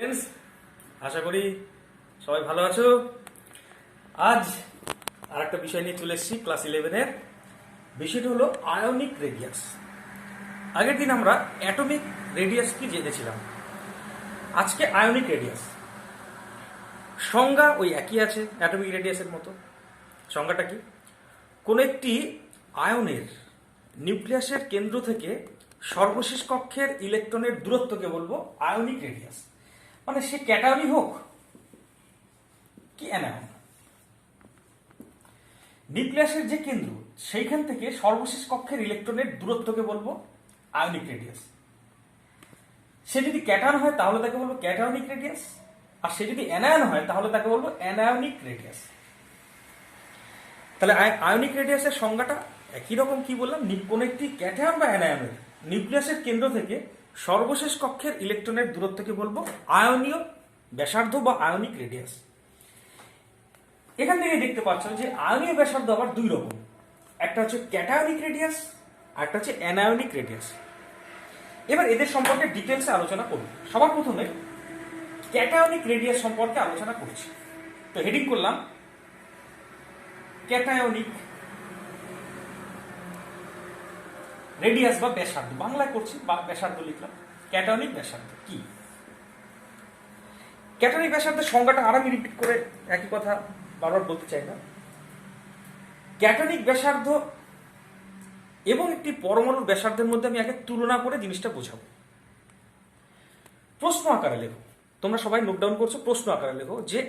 Friends, আশা করি সবাই ভালো আছো। আজ আর একটা বিষয় নিয়ে চলে এসেছি ক্লাস 11-এর। বিষয়টা হলো আয়নিক রেডিয়াস। আগের দিন আমরা অ্যাটমিক রেডিয়াস কি জেনেছিলাম, আজকে আয়নিক রেডিয়াস। সংজ্ঞা ওই একই আছে অ্যাটমিক রেডিয়াসের মতো। সংজ্ঞাটা কি? কোন একটি আয়নের নিউক্লিয়াসের কেন্দ্র থেকে সর্বশেষ কক্ষের ইলেকট্রনের দূরত্বকে বলবো আয়নিক রেডিয়াস। মানে সে ক্যাটায়নই হোক কি অ্যানায়ন, নিউক্লিয়াসের যে কেন্দ্র সেইখান থেকে সর্বশেষ কক্ষের ইলেকট্রনের দূরত্বকে বলবো আয়নিক রেডিয়াস। সে যদি ক্যাটায়ন হয় তাহলে তাকে বলবো ক্যাটায়নিক রেডিয়াস, আর সে যদি অ্যানায়ন হয় তাহলে তাকে বলবো অ্যানায়নিক রেডিয়াস। তাহলে আয়নিক রেডিয়াসের সংজ্ঞাটা একই রকম। কি বললাম? কোন একটি ক্যাটায়ন বা অ্যানায়নের নিউক্লিয়াসের কেন্দ্র থেকে সর্বশেষ কক্ষের ইলেকট্রনের দূরত্বকে বলবো আয়নীয় ব্যাসার্ধ বা আয়নিক রেডিয়াস। এখান থেকে দেখতে পাচ্ছ যে আয়নীয় ব্যাসার্ধ আবার দুই রকম, একটা হচ্ছে ক্যাটায়নিক রেডিয়াস আর একটা হচ্ছে অ্যানায়নিক রেডিয়াস। এবার এদের সম্পর্কে ডিটেলসে আলোচনা করব। সবার প্রথমে ক্যাটায়নিক রেডিয়াস সম্পর্কে আলোচনা করছি। তো হেডিং করলাম ক্যাটায়নিক রেডিয়াস বা ব্যাসার্ধ, বাংলায় করছি বা ব্যাসার্ধ লিখলাম। ক্যাটায়নিক ব্যাসার্ধ কি? ক্যাটায়নিক ব্যাসার্ধের সংজ্ঞাটা আর আমি রিপিট করে একই কথা বারবার বলতে চাই না। ক্যাটায়নিক ব্যাসার্ধ এবং একটি পরমাণুর ব্যাসার্ধের মধ্যে আমি আগে তুলনা করে জিনিসটা বোঝাবো। প্রশ্ন আকারে লেখো, তোমরা সবাই নোট ডাউন করছো। প্রশ্ন আকারে লেখো যে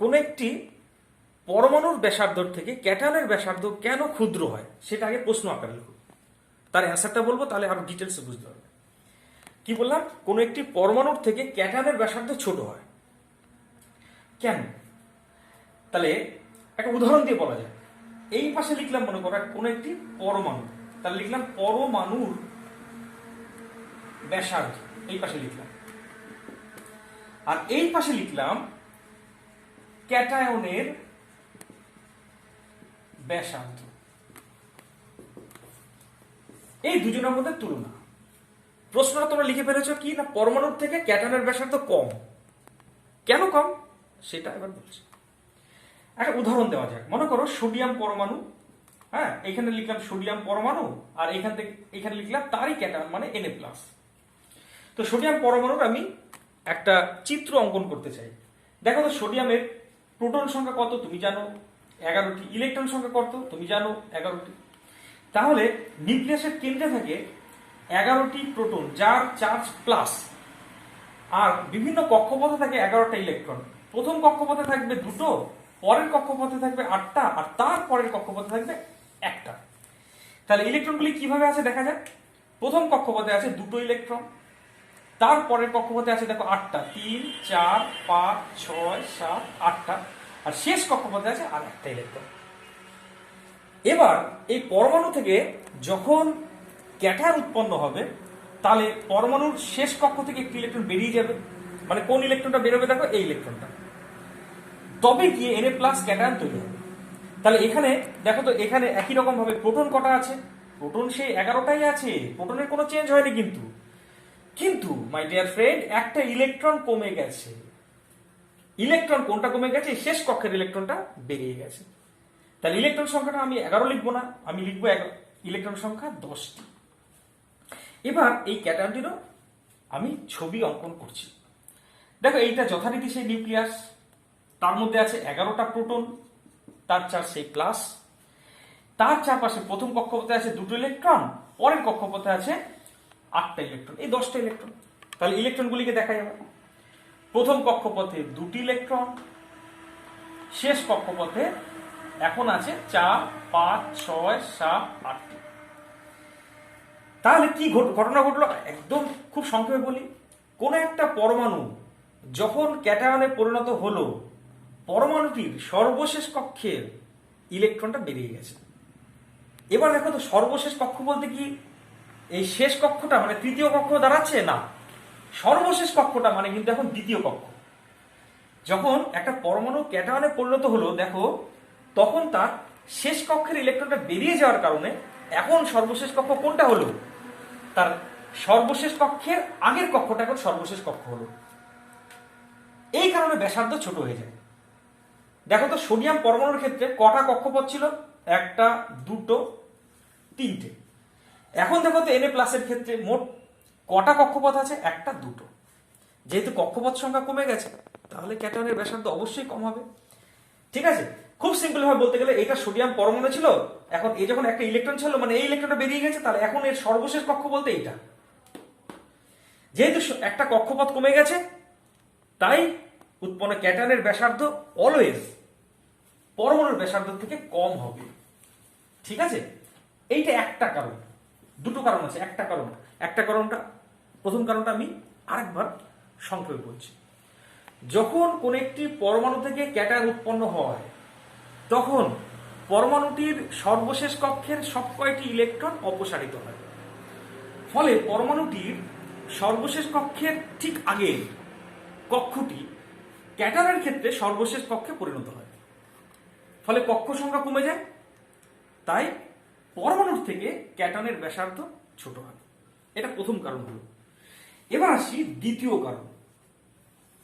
কোন একটি পরমাণুর ব্যাসার্ধ থেকে ক্যাটায়নের ব্যাসার্ধ কেন ক্ষুদ্র হয়, সেটা আগে প্রশ্ন আকারে লেখো। তার অ্যান্সারটা বলবো, তাহলে আরো ডিটেলসে বুঝতে পারবে। কি বললাম? কোন একটি পরমাণুর থেকে ক্যাটায়নের ব্যাসার্ধ ছোট হয় কেন? তাহলে একটা উদাহরণ দিয়ে বলা যায়। এই পাশে লিখলাম, মনে করো কোন একটি পরমাণু, তাহলে লিখলাম পরমাণুর ব্যাসার্ধ, এই পাশে লিখলাম। আর এই পাশে লিখলাম ক্যাটায়নের ব্যাসার্ধ। এই দুজনের মধ্যে তুলনা। প্রশ্নটা তোমরা লিখে ফেলেছো কি না, পরমাণুর থেকে ক্যাটায়নের ব্যাসার্ধ কম। কেন কম সেটা এবার বলছি। একটা উদাহরণ দেওয়া যাক। মনে করো সোডিয়াম পরমাণু, হ্যাঁ, এখানে লিখলাম সোডিয়াম পরমাণু, আর এখানে লিখলাম তারই ক্যাটায়ন মানে Na+। তো সোডিয়াম পরমাণুর আমি একটা চিত্র অঙ্কন করতে চাই। দেখো তো সোডিয়ামের প্রোটন সংখ্যা কত তুমি জানো, 11টি। ইলেকট্রন সংখ্যা কত তুমি জানো, 11টি। তাহলে নিউক্লিয়াসের কেন্দ্রে থাকে 11টি প্রোটন যার চার্জ প্লাস, আর বিভিন্ন কক্ষপথে থাকে 11টা ইলেকট্রন। প্রথম কক্ষপথে থাকবে 2টো, পরের কক্ষপথে থাকবে 8টা, আর তার পরের কক্ষপথে থাকবে 1টা। তাহলে ইলেকট্রনগুলি কিভাবে আছে দেখা যাক। প্রথম কক্ষপথে আছে 2টো ইলেকট্রন, তার পরের কক্ষপথে আছে দেখো 8টা, 3, 4, 5, 6, 7, 8টা, আর শেষ কক্ষপথে আছে আর একটা ইলেকট্রন। এবার এই পরমাণু থেকে যখন ক্যাটায়ন উৎপন্ন হবে, তাহলে পরমাণুর শেষ কক্ষ থেকে একটি ইলেকট্রন বেরিয়ে যাবে। মানে কোন ইলেকট্রনটা বেরোবে দেখো, এই ইলেকট্রনটা। তবে গিয়ে Na+ ক্যাটায়ন তৈরি হবে। তাহলে এখানে দেখো তো, এখানে একই রকম ভাবে প্রোটন কটা আছে? প্রোটন সেই 11টাই আছে, প্রোটনের কোনো চেঞ্জ হয়নি। কিন্তু মাই ডিয়ার ফ্রেন্ড, একটা ইলেকট্রন কমে গেছে। ইলেকট্রন কোনটা কমে গেছে? শেষ কক্ষের ইলেকট্রনটা বেরিয়ে গেছে। তাহলে ইলেকট্রন সংখ্যাটা আমি 11 লিখবো না, আমি লিখবো ইলেকট্রন সংখ্যা 10টি। এবার এই ক্যাটায়নটিরও আমি ছবি অঙ্কন করছি। দেখো এইটা যথারীতি সেই নিউক্লিয়াস, তার মধ্যে আছে 11টা প্রোটন, তার চার্জ সেই প্লাস, তার চারপাশে প্রথম কক্ষপথে আছে 2টো ইলেকট্রন, পরের কক্ষপথে আছে 8টা ইলেকট্রন, এই 10টা ইলেকট্রন। তাহলে ইলেকট্রনগুলিকে দেখা যাবে। প্রথম কক্ষপথে 2টি ইলেকট্রন, শেষ কক্ষপথে এখন আছে 4, 5, 6, 7, 8টি। তাহলে কি ঘটনা ঘটলো একদম খুব সংক্ষেপে বলি। কোন একটা পরমাণু যখন ক্যাটায়নে পরিণত হলো, পরমাণুটির সর্বশেষ কক্ষের ইলেকট্রনটা বেরিয়ে গেছে। এবার দেখো তো, সর্বশেষ কক্ষ বলতে কি এই শেষ কক্ষটা মানে তৃতীয় কক্ষ দাঁড়াচ্ছে না, সর্বশেষ কক্ষটা মানে কিন্তু এখন দ্বিতীয় কক্ষ। যখন একটা পরমাণু ক্যাটায়নে পরিণত হলো দেখো, তখন তার শেষ কক্ষের ইলেকট্রনটা বেরিয়ে যাওয়ার কারণে এখন সর্বশেষ কক্ষ কোনটা হলো? তার সর্বশেষ কক্ষের আগের কক্ষটা এখন সর্বশেষ কক্ষ হলো। এই কারণে ব্যাসার্ধ ছোট হয়ে যায়। দেখো তো সোডিয়াম পরমাণুর ক্ষেত্রে কটা কক্ষপথ ছিল? একটা, দুটো, তিনটে। এখন দেখো তো Na প্লাসের ক্ষেত্রে মোট কটা কক্ষপথ আছে? একটা, দুটো। যেহেতু কক্ষপথ সংখ্যা কমে গেছে, তাহলে ক্যাটায়নের ব্যাসার্ধ অবশ্যই কম হবে। ঠিক আছে, খুব সিম্পল ভাবে বলতে গেলে এটা সোডিয়াম পরমাণু ছিল, এখন এই যখন একটা ইলেকট্রন ছিল, মানে এই ইলেকট্রনটা বেরিয়ে গেছে, তাহলে এখন এর সর্বশেষ কক্ষ বলতে এইটা। যেহেতু একটা কক্ষপথ কমে গেছে, তাই উৎপন্ন ক্যাটায়নের ব্যাসার্ধ অলওয়েজ পরমাণুর ব্যাসার্ধ থেকে কম হবে। ঠিক আছে, এইটা একটা কারণ। দুটো কারণ আছে, একটা কারণটা, প্রথম কারণটা আমি আরেকবার সংক্ষেপে বলছি। যখন কোন একটি পরমাণু থেকে ক্যাটায়ন উৎপন্ন হয়, তখন পরমাণুটির সর্বশেষ কক্ষের সব কয়টি ইলেকট্রন অপসারিত হয়। ফলে পরমাণুটির সর্বশেষ কক্ষের ঠিক আগের কক্ষটি ক্যাটায়নের ক্ষেত্রে সর্বশেষ কক্ষে পরিণত হয়। ফলে কক্ষ সংখ্যা কমে যায়, তাই পরমাণুর থেকে ক্যাটায়নের ব্যাসার্ধ ছোট হয়। এটা প্রথম কারণ হলো। এবার আসি দ্বিতীয় কারণ।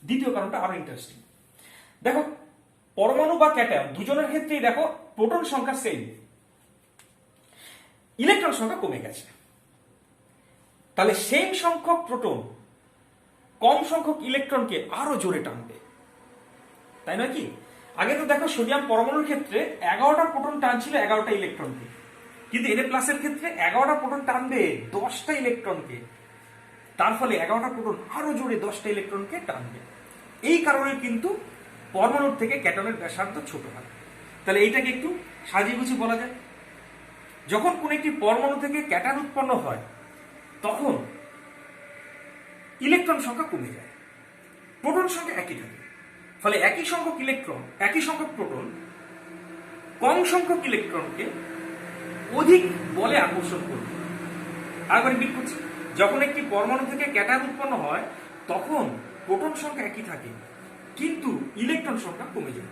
দ্বিতীয় কারণটা আরো ইন্টারেস্টিং। দেখো, পরমাণু বা ক্যাটায়ন দুজনের ক্ষেত্রেই দেখো প্রোটন সংখ্যা সেম, ইলেকট্রন সংখ্যা কমে গেছে। তাহলে সেম সংখ্যক প্রোটন কম সংখ্যক ইলেকট্রনকে আরো জোরে টানবে, তাই নয় কি? আগে তো দেখো সোডিয়াম পরমাণুর ক্ষেত্রে 11টা প্রোটন টানছিল 11টা ইলেকট্রনকে, কিন্তু Na প্লাসের ক্ষেত্রে 11টা প্রোটন টানবে 10টা ইলেকট্রনকে। তার ফলে 11টা প্রোটন আরো জোরে 10টা ইলেকট্রনকে টানবে। এই কারণে কিন্তু পরমাণুর থেকে ক্যাটায়নের ব্যাসার্ধ ছোট হয়। তাহলে এইটাকে একটু সাজিয়ে গুছিয়ে বলা যায়। যখন কোন একটি পরমাণু থেকে ক্যাটায়ন উৎপন্ন হয়, তখন ইলেকট্রন সংখ্যা কমে যায়, প্রোটন সংখ্যা একই থাকে। ফলে একই সংখ্যক ইলেকট্রন, একই সংখ্যক প্রোটন কম সংখ্যক ইলেকট্রনকে অধিক বলে আকর্ষণ করবে। আরেকবার রিপিট করছি, যখন একটি পরমাণু থেকে ক্যাটায়ন উৎপন্ন হয়, তখন প্রোটন সংখ্যা একই থাকে, কিন্তু ইলেকট্রন সংখ্যা কমে যায়।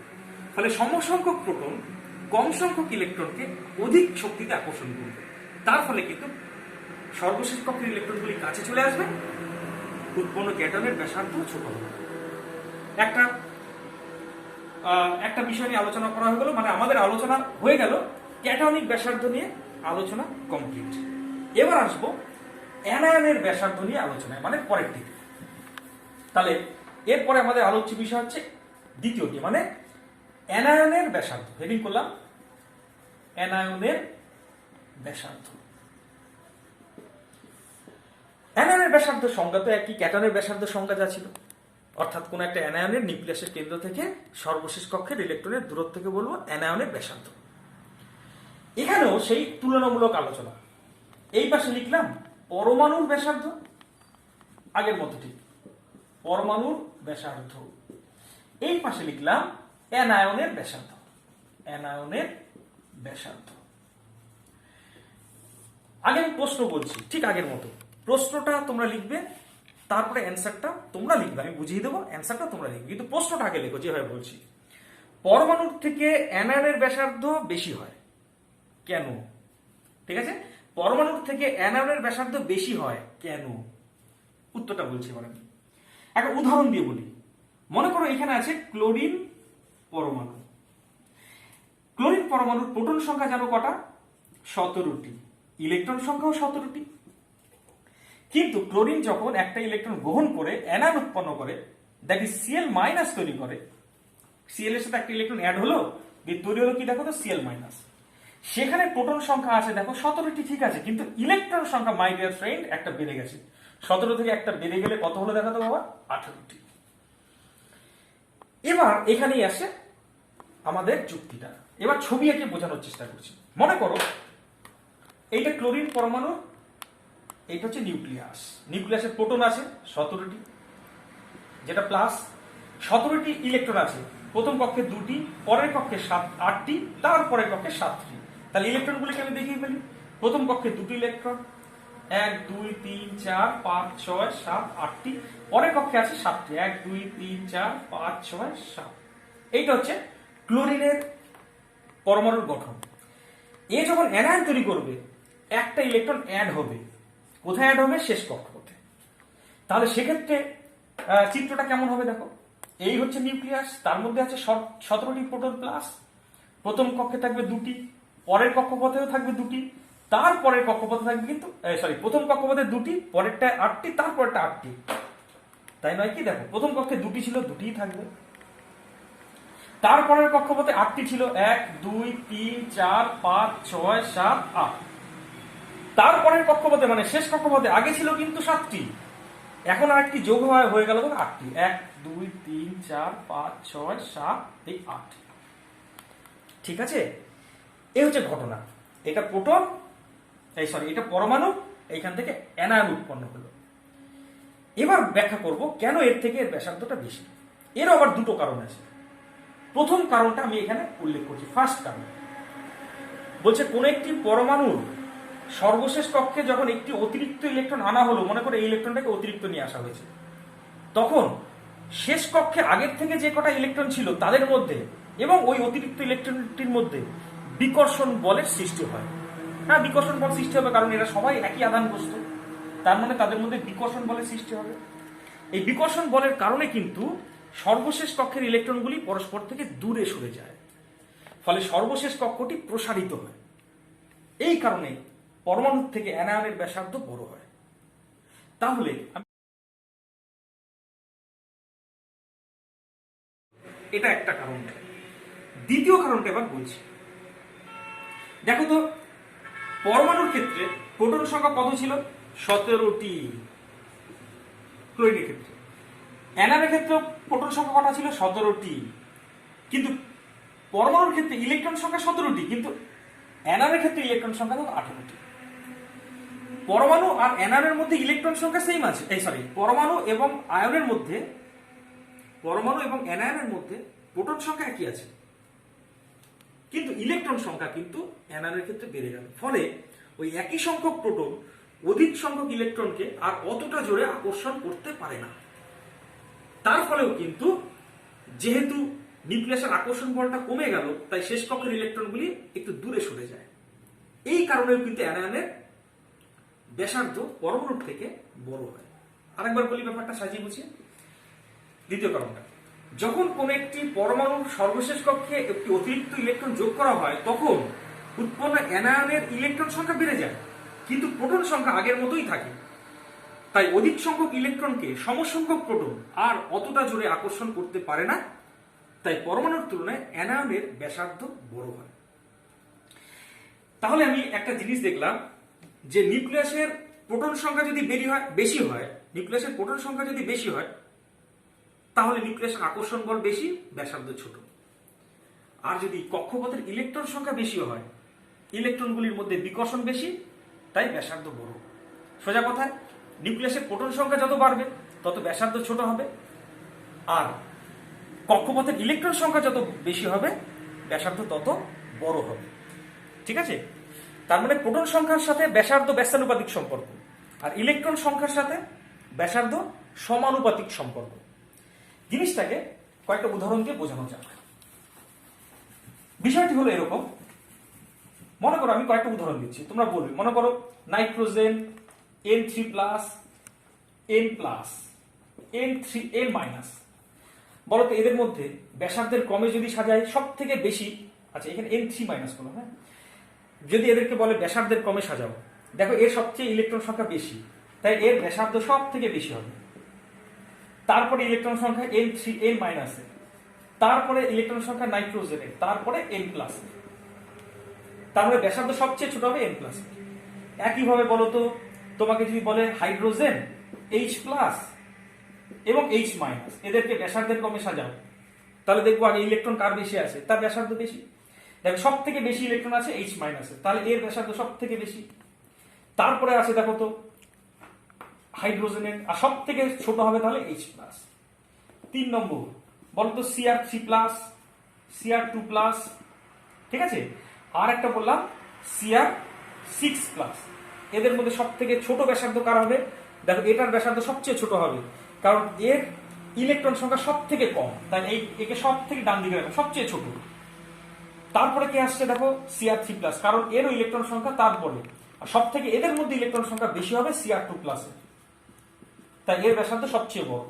ফলে সমসংখ্যক প্রোটন কম সংখ্যক ইলেকট্রনকে অধিক শক্তিতে আকর্ষণ করবে। তার ফলে কিন্তু সর্বশেষ কক্ষের ইলেকট্রনগুলি কাছে চলে আসবে, উৎপন্ন ক্যাটায়নের ব্যাসার্ধ ছোট হবে। একটা বিষয় নিয়ে আলোচনা করা হয়ে গেল, মানে আমাদের আলোচনা হয়ে গেল ক্যাটায়নিক ব্যাসার্ধ নিয়ে আলোচনা কমপ্লিট। এবার আসবো অ্যানায়নের ব্যাসার্ধ নিয়ে আলোচনায়, মানে পরের দিকে। তাহলে এরপরে আমাদের আলোচ্য বিষয় হচ্ছে দ্বিতীয়টি, মানে অ্যানায়নের ব্যাসার্ধ। হেডিং করলাম অ্যানায়নের ব্যাসার্ধ। অ্যানায়নের ব্যাসার্ধ সংজ্ঞা তো একই ক্যাটায়নের ব্যাসার্ধ সংজ্ঞা যা ছিল, অর্থাৎ কোন একটা অ্যানায়নের নিউক্লিয়াসের কেন্দ্র থেকে সর্বশেষ কক্ষের ইলেকট্রনের দূরত্বকে বলবো অ্যানায়নের ব্যাসার্ধ। এখানেও সেই তুলনামূলক আলোচনা। এই পাশে লিখলাম পরমাণুর ব্যাসার্ধ, আগের মতো ঠিক পরমাণুর ব্যাসার্ধ। এই পাশে লিখলাম অ্যানায়নের ব্যাসার্ধ, অ্যানায়নের ব্যাসার্ধ। আগে আমি প্রশ্ন বলছি, ঠিক আগের মতো প্রশ্নটা তোমরা লিখবে, তারপরে অ্যান্সারটা তোমরা লিখবে, আমি বুঝিয়ে দেবো, অ্যান্সারটা তোমরা লিখবে, কিন্তু প্রশ্নটা আগে লেখো যেভাবে বলছি। পরমাণুর থেকে অ্যানায়নের ব্যাসার্ধ বেশি হয় কেন? ঠিক আছে, পরমাণুর থেকে অ্যানায়নের ব্যাসার্ধ বেশি হয় কেন? উত্তরটা বলছি এবার আমি একটা উদাহরণ দিয়ে বলি। মনে করো এখানে আছে ক্লোরিন পরমাণু। ক্লোরিন পরমাণুর প্রোটন সংখ্যা জানো কটা? 17টি। ইলেকট্রন সংখ্যাও 17টি। কিন্তু ক্লোরিন যখন একটা ইলেকট্রন গ্রহণ করে অ্যানায়ন উৎপন্ন করে, দ্যাট ইজ Cl মাইনাস তৈরি করে, Cl এর সাথে একটা ইলেকট্রন অ্যাড হলো, দিয়ে তৈরি হলো কি দেখো তো Cl মাইনাস। সেখানে প্রোটন সংখ্যা আছে দেখো 17টি, ঠিক আছে, কিন্তু ইলেকট্রন সংখ্যা মাই ডিয়ার ফ্রেন্ড একটা বেড়ে গেছে। 17 থেকে একটা বেড়ে গেলে কত হলো দেখো তো বাবা? 18টি। এবার এখানেই আসে আমাদের যুক্তিটা। এবার ছবি এঁকে বোঝানোর চেষ্টা করছি। মনে করো এইটা ক্লোরিন পরমাণু, এইটা হচ্ছে নিউক্লিয়াস। নিউক্লিয়াসের প্রোটন আছে 17টি, যেটা প্লাস। 17টি ইলেকট্রন আছে, প্রথম কক্ষে 2টি, পরের কক্ষে 8টি, তারপরের কক্ষে 7টি। তাহলে ইলেকট্রনগুলিকে আমি দেখিয়ে ফেলি। প্রথম কক্ষে 2টি ইলেকট্রন, 1 2 3 4 5 6 7 8টি। পরের কক্ষে আছে 7টি, 1 2 3 4 5 6 7। এইটা হচ্ছে ক্লোরিনের পরমাণুর গঠন। এ যখন অ্যানায়ন তৈরি করবে, একটা ইলেকট্রন অ্যাড হবে। কোথায় অ্যাড হবে? শেষ কক্ষপথে। তাহলে সেক্ষেত্রে চিত্রটা কেমন হবে দেখো। এই হচ্ছে নিউক্লিয়াস, তার মধ্যে আছে 17টি প্রোটন প্লাস। প্রথম কক্ষে থাকবে 2টি, পরের কক্ষপথেও থাকবে 2টি, তারপরের কক্ষপথে থাকবে কিন্তু প্রথম কক্ষপথে 2টি, পরেরটায় 8টি, তারপরটা 8টি। তাই নয় কি? দেখো, প্রথম কক্ষে 2টি ছিল, 2টিই থাকবে। তারপরের কক্ষপথে 8টি ছিল, 1 2 3 4 5 6 7 8। তারপরের কক্ষপথে মানে শেষ কক্ষপথে আগে ছিল কিন্তু 7টি, এখন আরেকটি যোগ হয়ে গেল 8টি। 1 2 3 4 5 6 7 এই 8। ঠিক আছে, এই হচ্ছে ঘটনা। এটা প্রোটন, এটা পরমাণু, এইখান থেকে অ্যানায়ন উৎপন্ন হলো। এবার ব্যাখ্যা করব কেন এর থেকে এর ব্যাসার্ধটা বেশি। এরও আবার দুটো কারণ আছে। প্রথম কারণটা আমি এখানে উল্লেখ করছি, ফার্স্ট কারণ বলছে কোন একটি পরমাণুর সর্বশেষ কক্ষে যখন একটি অতিরিক্ত ইলেকট্রন আনা হলো, মনে করে এই ইলেকট্রনটাকে অতিরিক্ত নিয়ে আসা হয়েছে, তখন শেষ কক্ষে আগের থেকে যে কটা ইলেকট্রন ছিল তাদের মধ্যে এবং ওই অতিরিক্ত ইলেকট্রনটির মধ্যে বিকর্ষণ বলের সৃষ্টি হয়। হ্যাঁ, বিকর্ষণ বল সৃষ্টি হবে কারণ এরা সবাই একই আধান বস্তু, তার মানে তাদের মধ্যে বিকর্ষণ বলের সৃষ্টি হবে। এই বিকর্ষণ বলের কারণে কিন্তু সর্বশেষ কক্ষের ইলেকট্রনগুলি পরস্পর থেকে দূরে সরে যায়, ফলে সর্বশেষ কক্ষটি প্রসারিত হয়। এই কারণে পরমাণুর থেকে অ্যানায়নের ব্যাসার্ধ বড় হয়। তাহলে এটা একটা কারণ। দ্বিতীয় কারণটা এবার বলছি। দেখো তো, পরমাণুর ক্ষেত্রে প্রোটন সংখ্যা কত ছিল? 17টি ক্লোরিনের ক্ষেত্রে। অ্যানায়নের ক্ষেত্রে প্রোটন সংখ্যা কটা ছিল? 17টি। কিন্তু পরমাণুর ক্ষেত্রে ইলেকট্রন সংখ্যা 17টি, কিন্তু অ্যানায়নের ক্ষেত্রে ইলেকট্রন সংখ্যা 18টি। পরমাণু আর অ্যানায়নের মধ্যে ইলেকট্রন সংখ্যা সেম আছে। পরমাণু এবং অ্যানায়নের মধ্যে প্রোটন সংখ্যা একই আছে, কিন্তু ইলেকট্রন সংখ্যা কিন্তু অ্যানায়নের ক্ষেত্রে বেড়ে গেল। ফলে ওই একই সংখ্যক প্রোটন অধিক সংখ্যক ইলেকট্রনকে আর অতটা জোরে আকর্ষণ করতে পারে না। তার ফলেও কিন্তু যেহেতু নিউক্লিয়াসের আকর্ষণ বলটা কমে গেল, তাই শেষ কক্ষের ইলেকট্রনগুলি একটু দূরে সরে যায়। এই কারণেও কিন্তু অ্যানায়নের ব্যাসার্ধ পরমাণুর থেকে বড় হয়। আরেকবার বলি ব্যাপারটা সাজিয়ে বুঝিয়ে। দ্বিতীয় কারণটা, যখন কোন একটি পরমাণুর সর্বশেষ কক্ষে একটি অতিরিক্ত ইলেকট্রন যোগ করা হয়, তখন উৎপন্ন অ্যানায়নের ইলেকট্রন সংখ্যা বেড়ে যায়, কিন্তু প্রোটন সংখ্যা আগের মতোই থাকে। তাই অধিক সংখ্যক ইলেকট্রনকে সমসংখ্যক প্রোটন আর অতটা জোরে আকর্ষণ করতে পারে না, তাই পরমাণুর তুলনায় অ্যানায়নের ব্যাসার্ধ বড় হয়। তাহলে আমি একটা জিনিস দেখলাম যে নিউক্লিয়াসের প্রোটন সংখ্যা যদি নিউক্লিয়াসের প্রোটন সংখ্যা যদি বেশি হয়, তাহলে নিউক্লিয়াসের আকর্ষণ বল বেশি, ব্যাসার্ধ ছোট। আর যদি কক্ষপথের ইলেকট্রন সংখ্যা বেশি হয়, ইলেকট্রনগুলির মধ্যে বিকর্ষণ বেশি, তাই ব্যাসার্ধ বড়। সোজা কথায়, নিউক্লিয়াসের প্রোটন সংখ্যা যত বাড়বে তত ব্যাসার্ধ ছোট হবে, আর কক্ষপথের ইলেকট্রন সংখ্যা যত বেশি হবে ব্যাসার্ধ তত বড় হবে। ঠিক আছে? তার মানে প্রোটন সংখ্যার সাথে ব্যাসার্ধ ব্যস্তানুপাতিক সম্পর্ক, আর ইলেকট্রন সংখ্যার সাথে ব্যাসার্ধ সমানুপাতিক সম্পর্ক। জিনিসটাকে কয়েকটা উদাহরণ দিয়ে বোঝানো যাক। বিষয়টি হলো এরকম, মনে করো আমি কয়েকটা উদাহরণ দিচ্ছি, তোমরা বলবে। মনে করো নাইট্রোজেন N3+, N+, বলো তো এদের মধ্যে ব্যাসার্ধের ক্রমে যদি সাজাই সব থেকে বেশি, আচ্ছা এখানে N3- করো, হ্যাঁ, যদি এদেরকে বলে ব্যাসার্ধের ক্রমে সাজাও, দেখো এর সবচেয়ে ইলেকট্রন সংখ্যা বেশি, তাই এর ব্যাসার্ধ সব থেকে বেশি হবে। তারপরে ইলেকট্রন সংখ্যা N-, তারপরে ইলেকট্রন সংখ্যা নাইট্রোজেনের, তারপরে N+, তারপরে ব্যাসার্ধ সবচেয়ে ছোট হবে N+। একইভাবে বলতো তোমাকে যদি বলে হাইড্রোজেন H+ এবং H-, এদেরকে ব্যাসার্ধের ক্রমে সাজাও, তাহলে দেখবো আগে ইলেকট্রন কার বেশি আছে, তার ব্যাসার্ধ বেশি। দেখো সব থেকে বেশি ইলেকট্রন আছে H-, তাহলে এর ব্যাসার্ধ সব থেকে বেশি। তারপরে আছে দেখো তো হাইড্রোজেনের, আর সব থেকে ছোট হবে তাহলে H+। 3 নম্বর বলতো Cr3+, Cr2+, ঠিক আছে। আর একটা বললাম Cr6+, এদের মধ্যে সব থেকে ছোট ব্যাসার্ধ কার হবে? দেখো এটার ব্যাসার্ধ সবচেয়ে ছোট হবে, কারণ এর ইলেকট্রন সংখ্যা সব থেকে কম, তাই একে সব থেকে ডান দিকে রাখো, সবচেয়ে ছোট। তারপরে কি আসছে দেখো Cr3+, কারণ এরও ইলেকট্রন সংখ্যা তারপরে, আর সব থেকে এদের মধ্যে ইলেকট্রন সংখ্যা বেশি হবে Cr2+, তাই এর ব্যাসার্ধ সবচেয়ে বড়।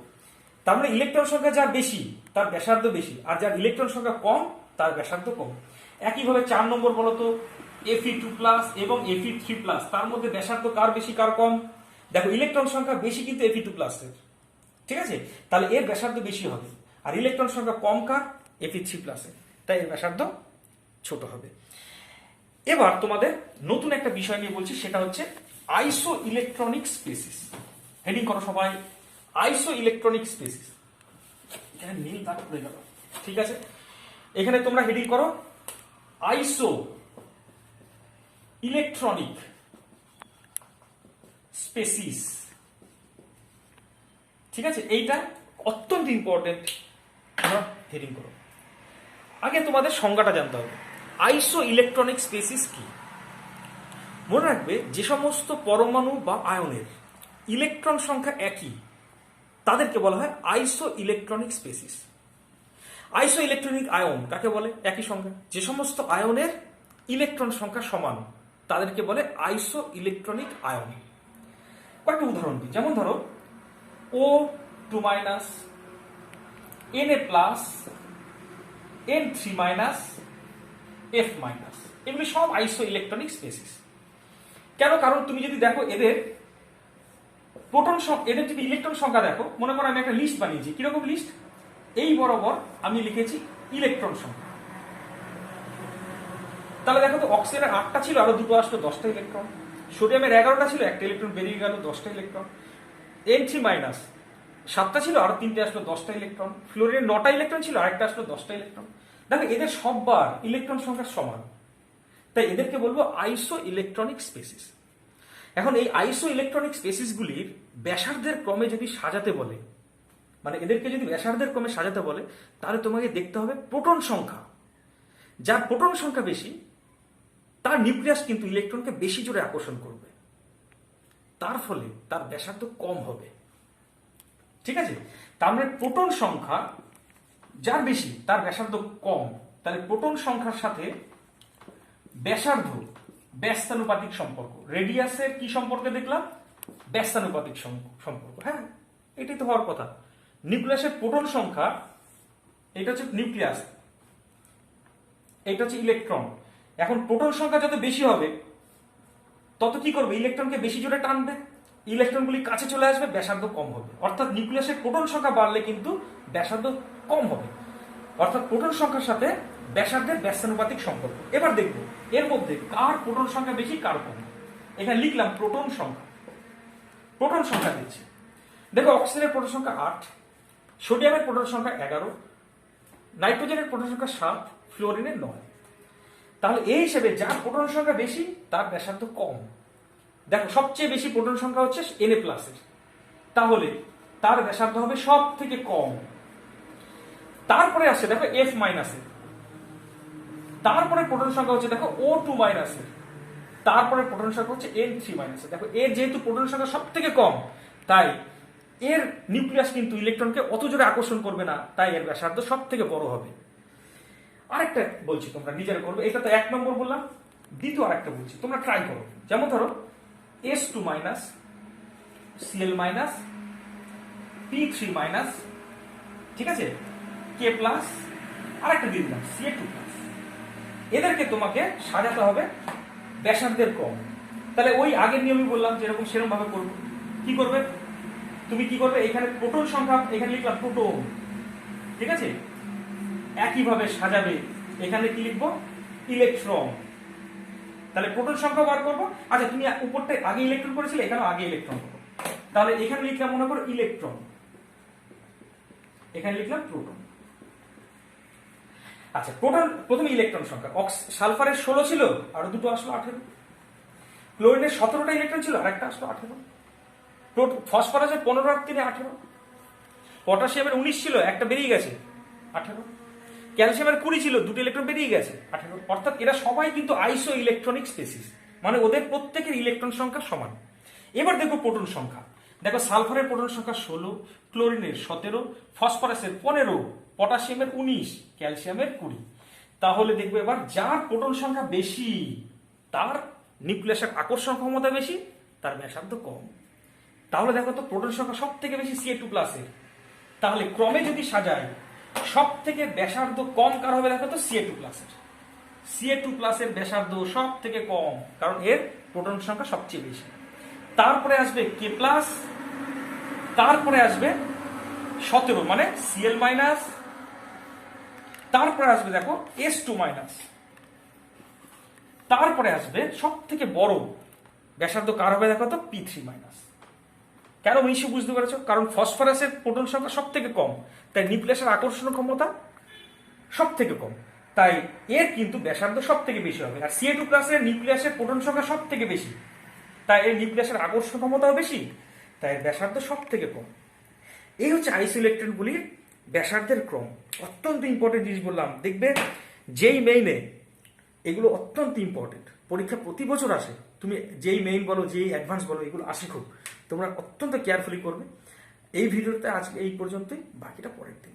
তার মানে ইলেকট্রন সংখ্যা যার বেশি তার ব্যাসার্ধ বেশি, আর যার ইলেকট্রন সংখ্যা কম তার ব্যাসার্ধ কম। একইভাবে 4 নম্বর বলতো Fe2+ এবং Fe3+, তার মধ্যে ব্যাসার্ধ কার বেশি কার কম? দেখো ইলেকট্রন সংখ্যা বেশি কিন্তু Fe2+ এর, ঠিক আছে, তাহলে এর ব্যাসার্ধ বেশি হবে, আর ইলেকট্রন সংখ্যা কম কার? Fe3+ এর, তাই এর ব্যাসার্ধ ছোট হবে। এবার তোমাদের নতুন একটা বিষয় নিয়ে বলছি, সেটা হচ্ছে আইসো ইলেকট্রনিক স্পেসিস। হেডিং করো সবাই, আইসো ইলেকট্রনিক স্পেসিস। এখানে নীল দাগ পড়ে গেল, ঠিক আছে, এখানে তোমরা হেডিং করো আইসো ইলেকট্রনিক স্পেসিস, ঠিক আছে, এইটা অত্যন্ত ইম্পর্টেন্ট, তোমরা হেডিং করো। আগে তোমাদের সংজ্ঞাটা জানতে হবে, আইসো ইলেকট্রনিক স্পেসিস কি। মনে রাখবে, যে সমস্ত পরমাণু বা আয়নের ইলেকট্রন সংখ্যা একই তাদেরকে বলা হয় আইসো ইলেকট্রনিক স্পেসিস। আইসো ইলেকট্রনিক আয়ন কাকে বলে? একই সংখ্যা। যে সমস্ত আয়নের ইলেকট্রন সংখ্যা সমান তাদেরকে বলে আইসো ইলেকট্রনিক আয়ন। কয়েকটা উদাহরণ দিই, যেমন ধরো O2-, Na+, N3-, F-, এগুলি সব আইসো ইলেকট্রনিক স্পেসিস। কেন? কারণ তুমি যদি দেখো এদের প্রোটন, এদের যদি ইলেকট্রন সংখ্যা দেখো, মনে করো আমি একটা লিস্ট বানিয়েছি। কিরকম লিস্ট? এই বরাবর আমি লিখেছি ইলেকট্রন সংখ্যা। তাহলে দেখো তো, অক্সিজেনের 8টা ছিল, আরো 2টো আসলো, 10টা ইলেকট্রন। সোডিয়ামের 11টা ছিল, একটা ইলেকট্রন বেরিয়ে গেল, 10টা ইলেকট্রন। N3-, 7টা ছিল, আরো 3টে আসলো, 10টা ইলেকট্রন। ফ্লোরিনের 9টা ইলেকট্রন ছিল, আরেকটা আসলো, 10টা ইলেকট্রন। দেখো এদের সববার ইলেকট্রন সংখ্যা সমান, তাই এদেরকে বলবো আইসো ইলেকট্রনিক স্পেসিস। এখন এই আইসো ইলেকট্রনিক স্পেসিসগুলির ব্যাসার্ধের ক্রমে যদি সাজাতে বলে, মানে এদেরকে যদি ব্যাসার্ধের ক্রমে সাজাতে বলে, তাহলে তোমাকে দেখতে হবে প্রোটন সংখ্যা। যার প্রোটন সংখ্যা বেশি তার নিউক্লিয়াস কিন্তু ইলেকট্রনকে বেশি জোরে আকর্ষণ করবে, তার ফলে তার ব্যাসার্ধ কম হবে, ঠিক আছে। তার মানে প্রোটন সংখ্যা যার বেশি তার ব্যাসার্ধ কম, তাহলে প্রোটন সংখ্যার সাথে ব্যাসার্ধ ব্যস্তানুপাতিক সম্পর্ক। রেডিয়াসের কি সম্পর্কে দেখলাম? ব্যস্তানুপাতিক সম্পর্ক। হ্যাঁ, এটাই তো হওয়ার কথা। নিউক্লিয়াসের প্রোটন সংখ্যা, এটা হচ্ছে নিউক্লিয়াস, এটা হচ্ছে ইলেকট্রন। এখন প্রোটন সংখ্যা যত বেশি হবে তত কি করবে? ইলেকট্রনকে বেশি জোরে টানবে, ইলেকট্রনগুলি কাছে চলে আসবে, ব্যাসার্ধ কম হবে। অর্থাৎ নিউক্লিয়াসের প্রোটন সংখ্যা বাড়লে কিন্তু ব্যাসার্ধ কম হবে, অর্থাৎ প্রোটন সংখ্যার সাথে ব্যাসার্ধের ব্যস্তানুপাতিক সম্পর্ক। এবার দেখব এর মধ্যে কার প্রোটন সংখ্যা বেশি কার কম। এখানে লিখলাম প্রোটন সংখ্যা, প্রোটন সংখ্যা দিচ্ছি। দেখো অক্সিজেনের প্রোটন সংখ্যা 8, সোডিয়ামের প্রোটন সংখ্যা 11, নাইট্রোজেনের প্রোটন সংখ্যা 7, ফ্লোরিনের 9। তাহলে এই হিসেবে যার প্রোটন সংখ্যা বেশি তার ব্যাসার্ধ কম। দেখো সবচেয়ে বেশি প্রোটন সংখ্যা হচ্ছে Na+, এর, তাহলে তার ব্যাসার্ধ হবে সব থেকে কম। তারপরে আসছে দেখো F-, এর, তারপরে প্রোটন সংখ্যা হচ্ছে দেখো O2-, এর, তারপরে প্রোটন সংখ্যা হচ্ছে N3-। এর। দেখো এর যেহেতু প্রোটন সংখ্যা সব থেকে কম, তাই এর নিউক্লিয়াস কিন্তু ইলেকট্রনকে অত জোরে আকর্ষণ করবে না, তাই এর ব্যাসার্ধ সব থেকে বড় হবে। আরেকটা বলছি, তোমরা নিজেরা করবে। এটা তো 1 নম্বর বললাম, দ্বিতীয় আরেকটা বলছি, তোমরা ট্রাই করো। যেমন ধরো S2-, Cl-, P3-, ঠিক আছে, K+, আরেকটা দিয়ে দিলাম Ca2+। এদেরকে তোমাকে সাজাতে হবে ব্যাসার্ধের ক্রম। তাহলে ওই আগের নিয়মই বললাম, যেরকম সেরকম ভাবে করবো। কি করবে তুমি? কি করবে? এখানে প্রোটন সংখ্যা, এখানে লিখলাম প্রোটন, ঠিক আছে, একইভাবে সাজাবে। এখানে কি লিখবো? ইলেকট্রন। তাহলে প্রোটন সংখ্যা বার করবো। আচ্ছা, তুমি উপরটা আগে ইলেকট্রন করেছিলে, এখানে আগে ইলেকট্রন করবো। তাহলে এখানে লিখলাম মনে করো ইলেকট্রন, এখানে লিখলাম প্রোটন। আচ্ছা, প্রোটন প্রথমে ইলেকট্রন সংখ্যা, সালফারের 16 ছিল, আরো 2টো আসলো 18। ক্লোরিনের 17টা ইলেকট্রন ছিল, আরেকটা আসলো 18। ফসফরাসের 15 আর 3 18। পটাশিয়ামের 19 ছিল, একটা বেরিয়ে গেছে, 18। ক্যালসিয়ামের 20 ছিল, 2টো ইলেকট্রন বেরিয়ে গেছে, 18। অর্থাৎ এরা সবাই কিন্তু আইসো ইলেকট্রনিক স্পেসিস, মানে ওদের প্রত্যেকের ইলেকট্রন সংখ্যা সমান। এবার দেখো প্রোটন সংখ্যা। দেখো সালফারের প্রোটন সংখ্যা 16, ক্লোরিনের 17, ফসফরাসের 15, পটাশিয়ামের 19, ক্যালসিয়ামের 20। তাহলে দেখবো এবার যার প্রোটন সংখ্যা বেশি তার নিউক্লিয়াসের আকর্ষণ ক্ষমতা বেশি, তার ব্যাসার্ধ কম। তাহলে দেখো তো প্রোটন সংখ্যা সব থেকে বেশি Ca2+ এর, তাহলে ক্রমে যদি সাজাই সব থেকে ব্যাসার্ধ কম কার হবে দেখো তো Ca2 প্লাসের। Ca2 প্লাসের ব্যাসার্ধ সব থেকে কম, কারণ এর প্রোটন সংখ্যা সবচেয়ে বেশি। তারপরে আসবে K প্লাস, তারপরে আসবে 17 মানে Cl মাইনাস, তারপরে আসবে দেখো S2 মাইনাস, তারপরে আসবে সব থেকে বড় ব্যাসার্ধ কার হবে দেখো তো P3 মাইনাস। কেন নিশ্চয় বুঝতে পেরেছ? কারণ ফসফরাসের প্রোটন সংখ্যা সব থেকে কম, তাই নিউক্লিয়াসের আকর্ষণ ক্ষমতা সব থেকে কম, তাই এর কিন্তু ব্যাসার্ধ সব থেকে বেশি হবে। আর Ca2 প্লাসের নিউক্লিয়াসের প্রোটন সংখ্যা সব থেকে বেশি, তাই এর নিউক্লিয়াসের আকর্ষণ ক্ষমতাও বেশি, তাই এর ব্যাসার্ধ সব থেকে কম। এই হচ্ছে আইসো ইলেকট্রনগুলির ব্যাসার্ধের ক্রম। অত্যন্ত ইম্পর্টেন্ট জিনিস বললাম, দেখবে যেই মেইনে এগুলো অত্যন্ত ইম্পর্টেন্ট, পরীক্ষা প্রতি বছর আসে, তুমি যেই মেইন বলো যেই অ্যাডভান্স বলো এগুলো আসে খুব, তোমরা অত্যন্ত কেয়ারফুলি করবে। এই ভিডিওতে আজকে এই পর্যন্তই, বাকিটা পরের দিন।